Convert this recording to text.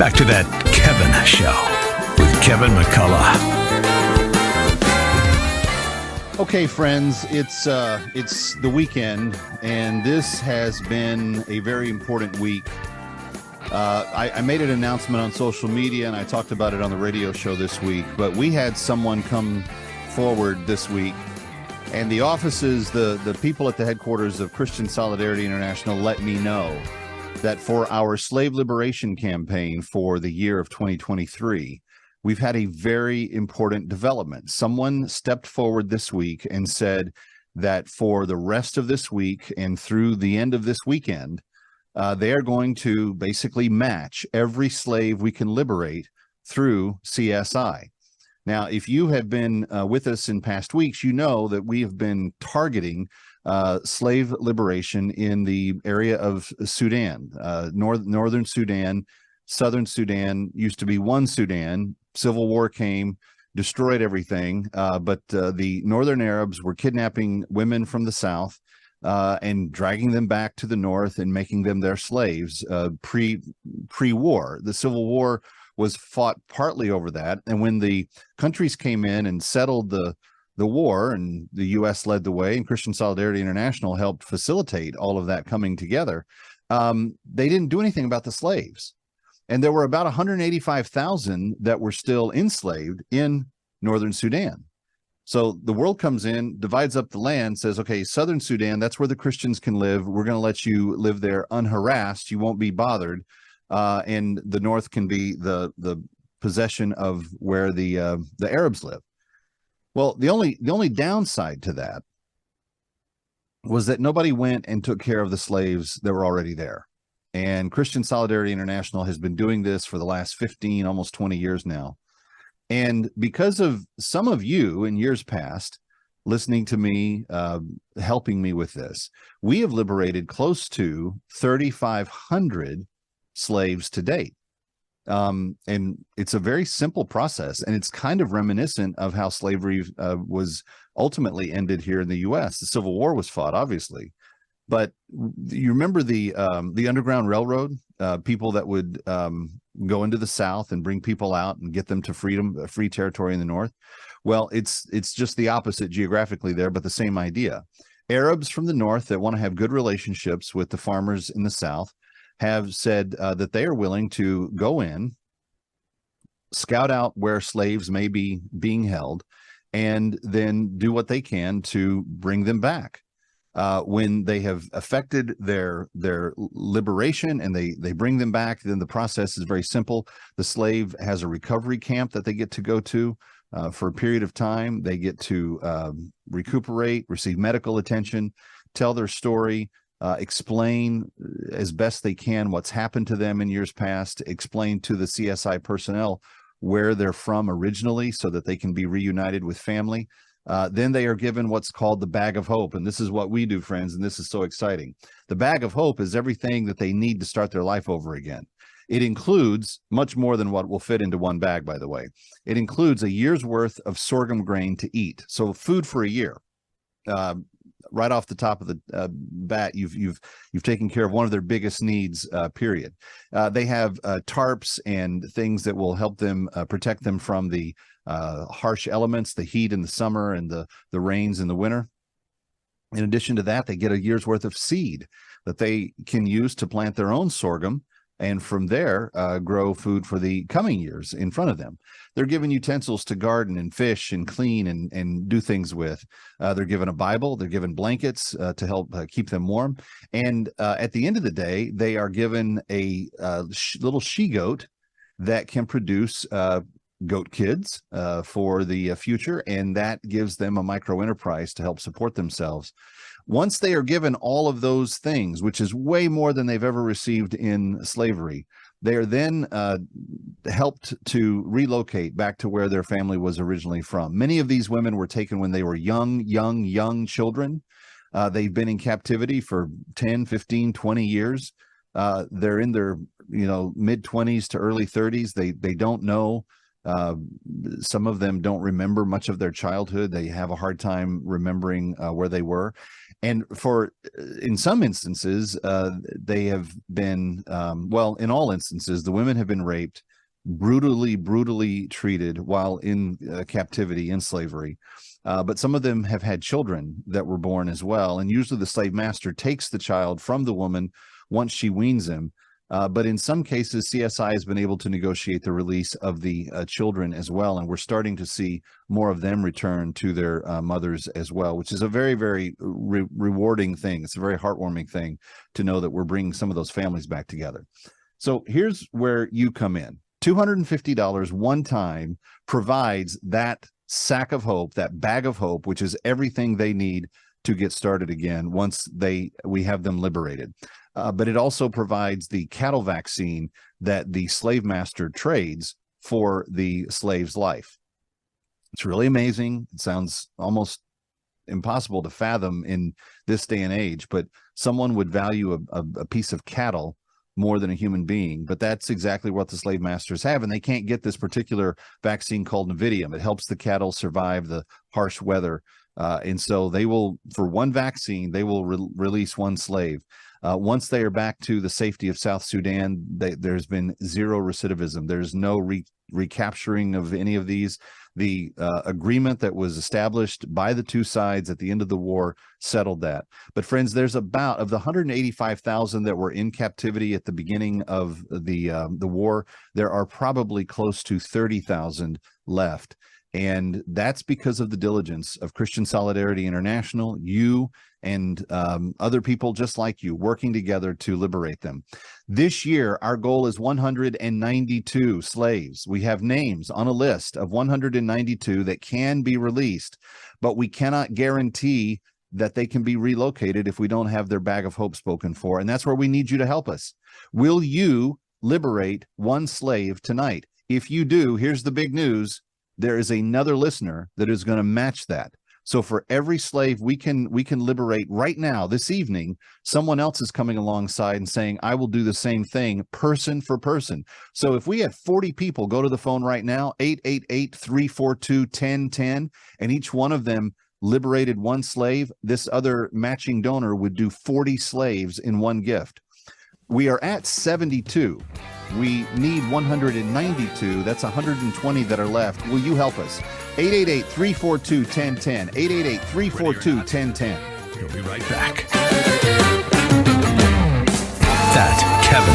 back to that Kevin Show with Kevin McCullough. Okay, friends, it's the weekend, and this has been a very important week. I made an announcement on social media, and I talked about it on the radio show this week, but we had someone come forward this week, and the offices, the people at the headquarters of Christian Solidarity International let me know that for our slave liberation campaign for the year of 2023, we've had a very important development. Someone stepped forward this week and said that for the rest of this week and through the end of this weekend, they are going to basically match every slave we can liberate through CSI. Now, if you have been with us in past weeks, you know that we have been targeting slave liberation in the area of Sudan, northern Sudan. Southern Sudan used to be one Sudan. Civil war came, destroyed everything, but the northern Arabs were kidnapping women from the south and dragging them back to the north and making them their slaves pre-war. The Civil War was fought partly over that, and when the countries came in and settled the war, and the U.S. led the way, and Christian Solidarity International helped facilitate all of that coming together, they didn't do anything about the slaves. And there were about 185,000 that were still enslaved in northern Sudan. So the world comes in, divides up the land, says, okay, southern Sudan, that's where the Christians can live. We're going to let you live there unharassed. You won't be bothered. And the north can be the possession of where the Arabs live. Well, the only downside to that was that nobody went and took care of the slaves that were already there. And Christian Solidarity International has been doing this for the last 15, almost 20 years now. And because of some of you in years past listening to me, helping me with this, we have liberated close to 3,500 slaves to date. And it's a very simple process, and it's kind of reminiscent of how slavery was ultimately ended here in the U.S. The Civil War was fought, obviously. But you remember the Underground Railroad, people that would go into the South and bring people out and get them to freedom, free territory in the North. Well, it's just the opposite geographically there, but the same idea. Arabs from the North that want to have good relationships with the farmers in the South have said that they are willing to go in, scout out where slaves may be being held, and then do what they can to bring them back. When they have effected their liberation and they bring them back, then the process is very simple. The slave has a recovery camp that they get to go to for a period of time. They get to recuperate, receive medical attention, tell their story, explain as best they can what's happened to them in years past, explain to the CSI personnel where they're from originally so that they can be reunited with family. Then they are given what's called the bag of hope. And this is what we do, friends, and this is so exciting. The bag of hope is everything that they need to start their life over again. It includes much more than what will fit into one bag, by the way. It includes a year's worth of sorghum grain to eat. So food for a year. Right off the top of the bat, you've taken care of one of their biggest needs, period. They have tarps and things that will help them protect them from the harsh elements, the heat in the summer and the rains in the winter. In addition to that, they get a year's worth of seed that they can use to plant their own sorghum, and from there grow food for the coming years in front of them. They're given utensils to garden and fish and clean and do things with. They're given a Bible. They're given blankets to help keep them warm. And at the end of the day, they are given a little she-goat that can produce goat kids for the future, and that gives them a micro enterprise to help support themselves. Once they are given all of those things, which is way more than they've ever received in slavery, they are then helped to relocate back to where their family was originally from. Many of these women were taken when they were young children. They've been in captivity for 10, 15, 20 years. They're in their mid-20s to early 30s. They don't know. Some of them don't remember much of their childhood. They have a hard time remembering where they were. And in some instances, they have been, in all instances, the women have been raped, brutally treated while in captivity, in slavery. But some of them have had children that were born as well. And usually the slave master takes the child from the woman once she weans him. But in some cases, CSI has been able to negotiate the release of the children as well. And we're starting to see more of them return to their mothers as well, which is a very, very rewarding thing. It's a very heartwarming thing to know that we're bringing some of those families back together. So here's where you come in. $250 one time provides that sack of hope, that bag of hope, which is everything they need to get started again once we have them liberated. But it also provides the cattle vaccine that the slave master trades for the slave's life. It's really amazing. It sounds almost impossible to fathom in this day and age, but someone would value a piece of cattle more than a human being. But that's exactly what the slave masters have, and they can't get this particular vaccine called Navidium. It helps the cattle survive the harsh weather. And so they will, for one vaccine, they will release one slave. Once they are back to the safety of South Sudan, there's been zero recidivism. There's no recapturing of any of these. The agreement that was established by the two sides at the end of the war settled that. But friends, there's about, of the 185,000 that were in captivity at the beginning of the war, there are probably close to 30,000 left. And that's because of the diligence of Christian Solidarity International, you and other people just like you working together to liberate them. This year, our goal is 192 slaves. We have names on a list of 192 that can be released, but we cannot guarantee that they can be relocated if we don't have their bag of hope spoken for. And that's where we need you to help us. Will you liberate one slave tonight? If you do, here's the big news. There is another listener that is going to match that. So for every slave we can liberate right now, this evening, someone else is coming alongside and saying, I will do the same thing, person for person. So if we had 40 people go to the phone right now, 888-342-1010, and each one of them liberated one slave, this other matching donor would do 40 slaves in one gift. We are at 72. We need 192. That's 120 that are left. Will you help us? 888-342-1010. 888-342-1010. We'll be right back. That Kevin